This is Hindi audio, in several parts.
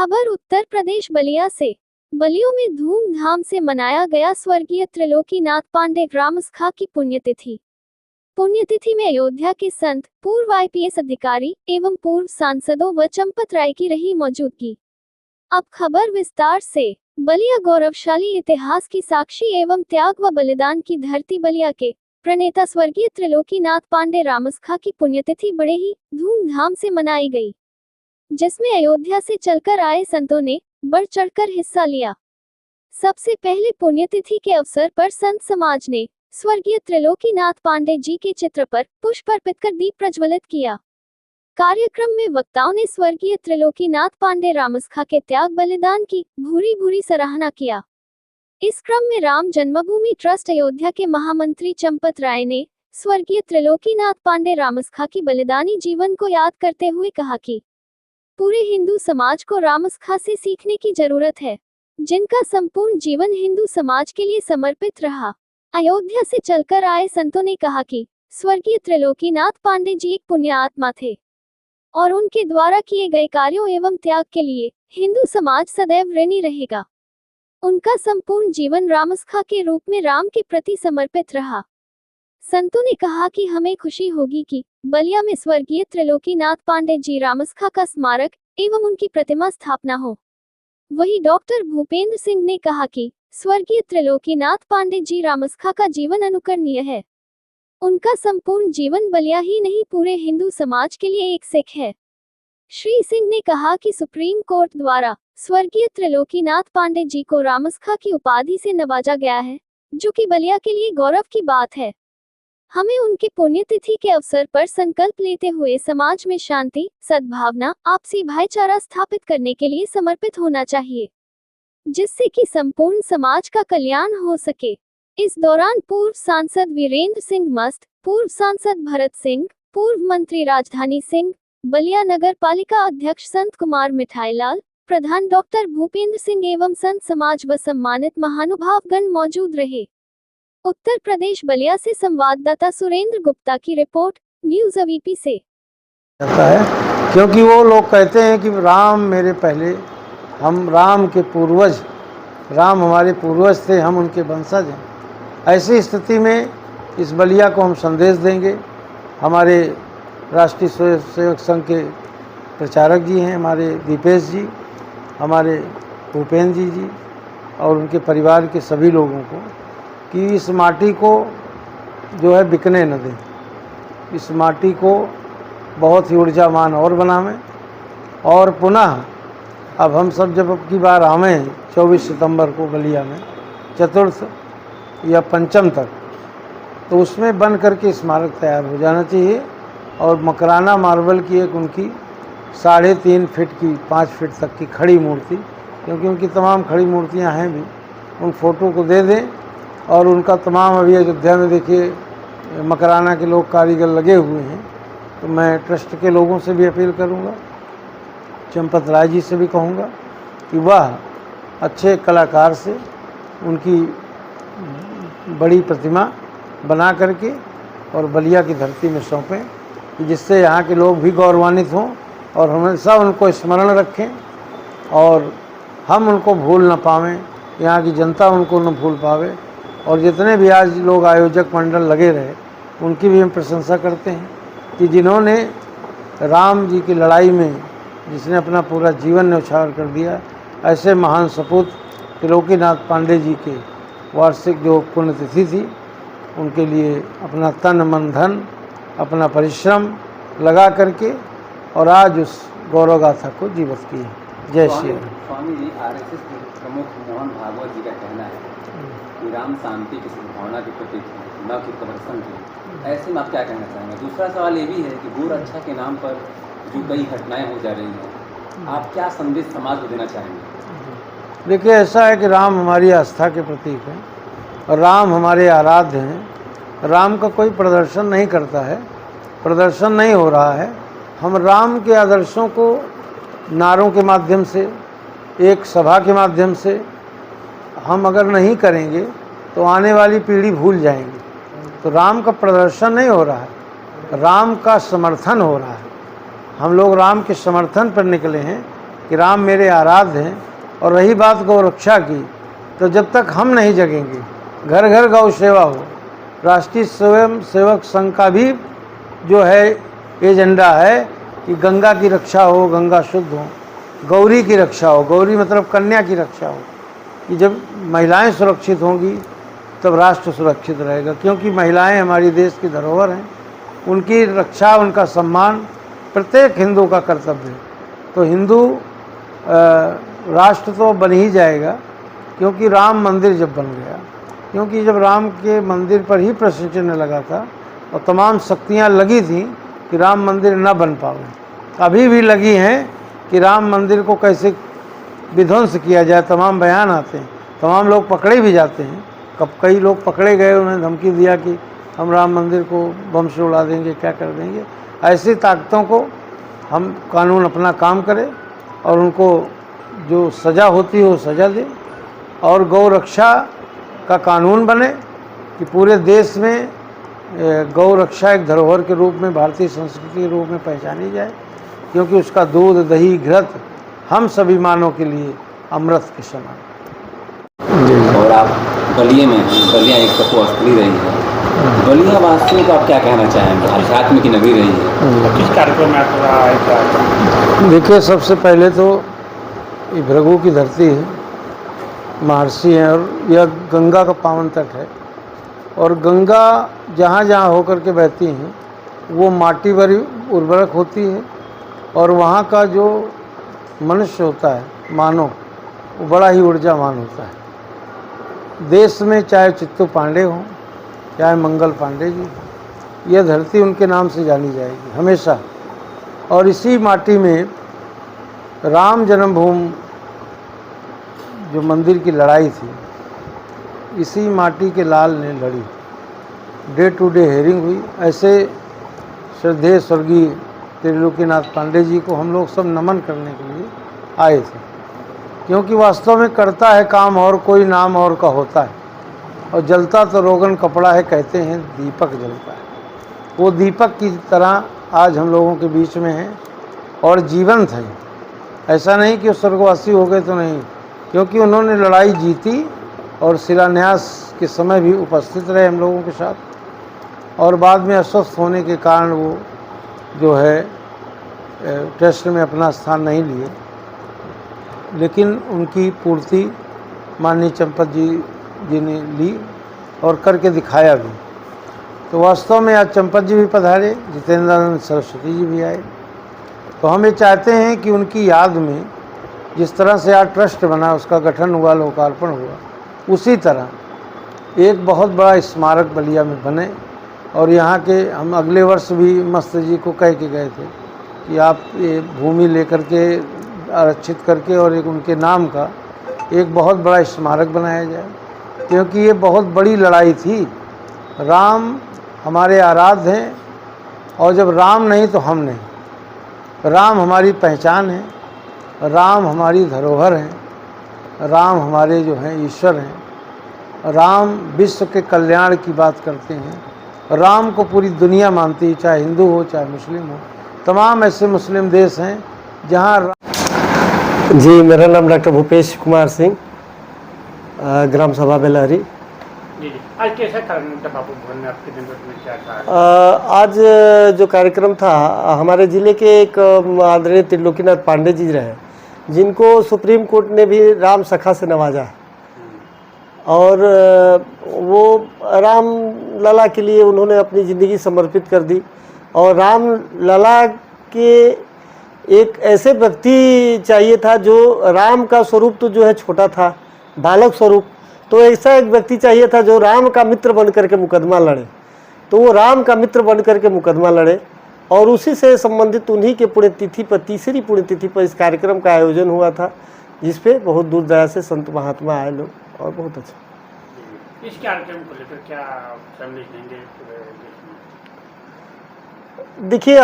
खबर उत्तर प्रदेश बलिया से। बलियों में धूमधाम से मनाया गया स्वर्गीय त्रिलोकीनाथ पांडे ग्रामसखा की पुण्यतिथि। पुण्यतिथि में अयोध्या के संत, पूर्व आईपीएस अधिकारी एवं पूर्व सांसदों व चंपत राय की रही मौजूदगी। अब खबर विस्तार से। बलिया गौरवशाली इतिहास की साक्षी एवं त्याग व बलिदान की धरती बलिया के प्रणेता स्वर्गीय त्रिलोकीनाथ पांडे रामसखा की पुण्यतिथि बड़े ही धूमधाम से मनाई गई, जिसमें अयोध्या से चलकर आए संतों ने बढ़ चढ़कर हिस्सा लिया। सबसे पहले पुण्यतिथि के अवसर पर संत समाज ने स्वर्गीय त्रिलोकीनाथ पांडे जी के चित्र पर पुष्प अर्पित कर दीप प्रज्वलित किया। कार्यक्रम में वक्ताओं ने स्वर्गीय त्रिलोकीनाथ पांडे रामसखा के त्याग बलिदान की भूरी भूरी सराहना किया। इस क्रम में राम जन्मभूमि ट्रस्ट अयोध्या के महामंत्री चंपत राय ने स्वर्गीय त्रिलोकीनाथ पांडे रामसखा की बलिदानी जीवन को याद करते हुए कहा कि पूरे हिंदू समाज को रामसखा से सीखने की जरूरत है, जिनका संपूर्ण जीवन हिंदू समाज के लिए समर्पित रहा। अयोध्या से चलकर आए संतों ने कहा कि स्वर्गीय त्रिलोकीनाथ पांडे जी एक पुण्य आत्मा थे और उनके द्वारा किए गए कार्यों एवं त्याग के लिए हिंदू समाज सदैव ऋणी रहेगा। उनका संपूर्ण जीवन रामसखा के रूप में राम के प्रति समर्पित रहा। संतों ने कहा कि हमें खुशी होगी कि बलिया में स्वर्गीय त्रिलोकीनाथ पांडे जी रामसखा का स्मारक एवं उनकी प्रतिमा स्थापना हो। वहीं डॉक्टर भूपेंद्र सिंह ने कहा कि स्वर्गीय त्रिलोकीनाथ पांडे जी रामसखा का जीवन अनुकरणीय है। उनका संपूर्ण जीवन बलिया ही नहीं पूरे हिंदू समाज के लिए एक सीख है। श्री सिंह ने कहा कि सुप्रीम कोर्ट द्वारा स्वर्गीय त्रिलोकीनाथ पांडे जी को रामसखा की उपाधि से नवाजा गया है, जो कि बलिया के लिए गौरव की बात है। हमें उनके पुण्यतिथि के अवसर पर संकल्प लेते हुए समाज में शांति, सद्भावना, आपसी भाईचारा स्थापित करने के लिए समर्पित होना चाहिए, जिससे कि संपूर्ण समाज का कल्याण हो सके। इस दौरान पूर्व सांसद वीरेंद्र सिंह मस्त, पूर्व सांसद भरत सिंह, पूर्व मंत्री राजधानी सिंह, बलिया नगर पालिका अध्यक्ष संत कुमार मिठाईलाल, प्रधान डॉक्टर भूपेंद्र सिंह एवं संत समाज व सम्मानित महानुभावगण मौजूद रहे। उत्तर प्रदेश बलिया से संवाददाता सुरेंद्र गुप्ता की रिपोर्ट, न्यूज़ अवीपी से। क्योंकि वो लोग कहते हैं कि राम मेरे पहले, हम राम के पूर्वज, राम हमारे पूर्वज थे, हम उनके वंशज हैं। ऐसी स्थिति में इस बलिया को हम संदेश देंगे। हमारे राष्ट्रीय स्वयंसेवक संघ के प्रचारक जी हैं, हमारे दीपेश जी, हमारे भूपेंद्र जी और उनके परिवार के सभी लोगों को कि इस माटी को जो है बिकने न दें, इस माटी को बहुत ही ऊर्जावान और बनावें। और पुनः अब हम सब जब अब की बार आवें 24 सितंबर को बलिया में चतुर्थ या पंचम तक, तो उसमें बन करके स्मारक तैयार हो जाना चाहिए। और मकराना मार्बल की एक उनकी 3.5 फीट की 5 फीट तक की खड़ी मूर्ति, क्योंकि उनकी तमाम खड़ी मूर्तियां हैं भी, उन फोटो को दे दें। और उनका तमाम अभी अयोध्या में देखिए मकराना के लोग कारीगर लगे हुए हैं, तो मैं ट्रस्ट के लोगों से भी अपील करूंगा, चंपत राय जी से भी कहूंगा कि वह अच्छे कलाकार से उनकी बड़ी प्रतिमा बना करके और बलिया की धरती में सौंपें, कि जिससे यहाँ के लोग भी गौरवान्वित हों और हमेशा उनको स्मरण रखें और हम उनको भूल न पावें, यहाँ की जनता उनको न भूल पावे। और जितने भी आज लोग आयोजक मंडल लगे रहे, उनकी भी हम प्रशंसा करते हैं कि जिन्होंने राम जी की लड़ाई में, जिसने अपना पूरा जीवन न्यौछावर कर दिया, ऐसे महान सपूत त्रिलोकीनाथ पांडे जी के वार्षिक जो पुण्यतिथि थी, उनके लिए अपना तन मन धन, अपना परिश्रम लगा करके और आज उस गौरव गाथा को जीवित किया। जय श्री राम। स्वामी जी, आरएसएस के प्रमुख मोहन भागवत जी का कहना है कि राम शांति की सद्भावना के प्रतीक है, न कि प्रदर्शन के। ऐसे में आप क्या कहना चाहेंगे? दूसरा सवाल ये भी है कि गौ रक्षा के नाम पर जो कई घटनाएं हो जा रही हैं, आप क्या संदेश समाज को देना चाहेंगे? देखिए, ऐसा है कि राम हमारी आस्था के प्रतीक हैं और राम हमारे आराध्य हैं। राम का कोई प्रदर्शन नहीं करता है, प्रदर्शन नहीं हो रहा है। हम राम के आदर्शों को नारों के माध्यम से, एक सभा के माध्यम से हम अगर नहीं करेंगे तो आने वाली पीढ़ी भूल जाएंगी। तो राम का प्रदर्शन नहीं हो रहा है, राम का समर्थन हो रहा है। हम लोग राम के समर्थन पर निकले हैं कि राम मेरे आराध्य हैं। और रही बात गौ रक्षा की, तो जब तक हम नहीं जगेंगे, घर घर गौ सेवा हो, राष्ट्रीय स्वयं सेवक संघ का भी जो है एजेंडा है कि गंगा की रक्षा हो, गंगा शुद्ध हो, गौरी की रक्षा हो, गौरी मतलब कन्या की रक्षा हो, कि जब महिलाएं सुरक्षित होंगी तब राष्ट्र सुरक्षित रहेगा। क्योंकि महिलाएं हमारी देश की धरोहर हैं, उनकी रक्षा, उनका सम्मान प्रत्येक हिंदू का कर्तव्य है। तो हिंदू राष्ट्र तो बन ही जाएगा, क्योंकि राम मंदिर जब बन गया, क्योंकि जब राम के मंदिर पर ही प्रश्न चिन्ह लगा था और तमाम शक्तियाँ लगी थी कि राम मंदिर न बन पावे, अभी भी लगी हैं कि राम मंदिर को कैसे विध्वंस किया जाए। तमाम बयान आते हैं, तमाम लोग पकड़े भी जाते हैं। कब कई लोग पकड़े गए, उन्हें धमकी दिया कि हम राम मंदिर को बम से उड़ा देंगे, क्या कर देंगे। ऐसी ताकतों को हम कानून अपना काम करें और उनको जो सज़ा होती है वो सज़ा दें, और गौ रक्षा का कानून बने कि पूरे देश में गौ रक्षा एक धरोहर के रूप में, भारतीय संस्कृति के रूप में पहचानी जाए, क्योंकि उसका दूध, दही, घृत हम सभी मानव के लिए अमृत के समान। और आप बलिया में, बलिया एक तपोस्थली रही है, बलिया वासियों को आप क्या कहना चाहेंगे? अध्यात्म की नगरी रही है, किस कार्यक्रम में आप? देखिए, सबसे पहले तो ये भृगु की धरती है, महर्षि हैं, और यह गंगा का पावन तट है। और गंगा जहाँ जहाँ होकर के बहती हैं वो माटी बड़ी उर्वरक होती है, और वहाँ का जो मनुष्य होता है, मानव, वो बड़ा ही ऊर्जावान होता है। देश में चाहे चित्तू पांडे हों, चाहे मंगल पांडे जी, यह धरती उनके नाम से जानी जाएगी हमेशा। और इसी माटी में राम जन्मभूमि जो मंदिर की लड़ाई थी, इसी माटी के लाल ने लड़ी, डे टू डे हेयरिंग हुई। ऐसे श्रद्धेय स्वर्गीय त्रिलोकीनाथ पांडे जी को हम लोग सब नमन करने के लिए आए थे, क्योंकि वास्तव में करता है काम और कोई नाम और का होता है, और जलता तो रोगन कपड़ा है, कहते हैं दीपक जलता है। वो दीपक की तरह आज हम लोगों के बीच में है और जीवंत है। ऐसा नहीं कि वो स्वर्गवासी हो गए तो नहीं, क्योंकि उन्होंने लड़ाई जीती और शिलान्यास के समय भी उपस्थित रहे हम लोगों के साथ, और बाद में अस्वस्थ होने के कारण वो जो है टेस्ट में अपना स्थान नहीं लिए, लेकिन उनकी पूर्ति माननीय चंपत जी ने ली और करके दिखाया भी। तो वास्तव में आज चंपत जी भी पधारे, जितेंद्रानंद सरस्वती जी भी आए। तो हम ये चाहते हैं कि उनकी याद में जिस तरह से आज ट्रस्ट बना, उसका गठन हुआ, लोकार्पण हुआ, उसी तरह एक बहुत बड़ा स्मारक बलिया में बने। और यहाँ के हम अगले वर्ष भी मस्त जी को कह के गए थे कि आप ये भूमि लेकर के आरक्षित करके और एक उनके नाम का एक बहुत बड़ा स्मारक बनाया जाए, क्योंकि ये बहुत बड़ी लड़ाई थी। राम हमारे आराध्य हैं, और जब राम नहीं तो हम नहीं। राम हमारी पहचान है, राम हमारी धरोहर है, राम हमारे जो हैं ईश्वर हैं। राम विश्व के कल्याण की बात करते हैं, राम को पूरी दुनिया मानती है, चाहे हिंदू हो चाहे मुस्लिम हो। तमाम ऐसे मुस्लिम देश हैं जहाँ जी, मेरा नाम डॉक्टर भूपेश कुमार सिंह, ग्राम सभा बेलहरी। जी, आज कैसा कार्यक्रम था बापू भवन में, आपके दिन में क्या था? आज जो कार्यक्रम था, हमारे ज़िले के एक आदरणीय त्रिलोकीनाथ पांडे जी रहे, जिनको सुप्रीम कोर्ट ने भी राम सखा से नवाजा है, और वो राम लला के लिए उन्होंने अपनी ज़िंदगी समर्पित कर दी। और राम लला के एक ऐसे व्यक्ति चाहिए था जो राम का स्वरूप तो जो है छोटा था, बालक स्वरूप, तो ऐसा एक व्यक्ति चाहिए था जो राम का मित्र बन करके मुकदमा लड़े। तो वो राम का मित्र बन करके मुकदमा लड़े, और उसी से संबंधित उन्हीं के पुण्यतिथि पर, तीसरी पुण्यतिथि पर इस कार्यक्रम का आयोजन हुआ था, जिस पे बहुत दूर दराज से संत महात्मा आए लोग, और बहुत अच्छा। इस कार्यक्रम को लेकर क्या संदेश देंगे? देखिए,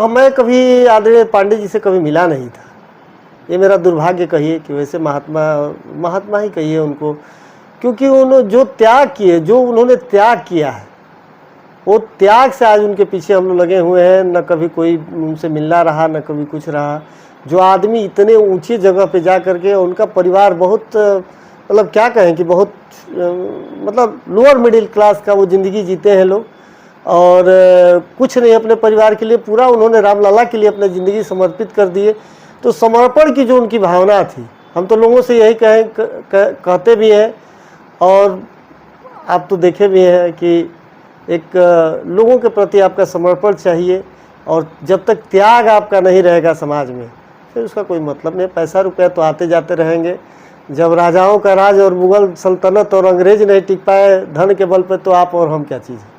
मैं कभी आदरणीय पांडे जी से कभी मिला नहीं था, ये मेरा दुर्भाग्य कहिए कि वैसे महात्मा ही कहिए उनको, क्योंकि उन्होंने जो त्याग किए, जो उन्होंने त्याग किया है, वो त्याग से आज उनके पीछे हम लोग लगे हुए हैं। न कभी कोई उनसे मिलना रहा, न कभी कुछ रहा। जो आदमी इतने ऊंची जगह पे जा करके, उनका परिवार बहुत मतलब क्या कहें कि बहुत मतलब लोअर मिडिल क्लास का वो ज़िंदगी जीते हैं लोग, और कुछ नहीं अपने परिवार के लिए, पूरा उन्होंने रामलला के लिए अपनी ज़िंदगी समर्पित कर दिए। तो समर्पण की जो उनकी भावना थी, हम तो लोगों से यही कहते भी हैं, और आप तो देखे भी हैं कि एक लोगों के प्रति आपका समर्पण चाहिए, और जब तक त्याग आपका नहीं रहेगा समाज में, फिर उसका कोई मतलब नहीं। पैसा रुपया तो आते जाते रहेंगे। जब राजाओं का राज और मुग़ल सल्तनत और अंग्रेज नहीं टिक पाए धन के बल पर, तो आप और हम क्या चीज़ है।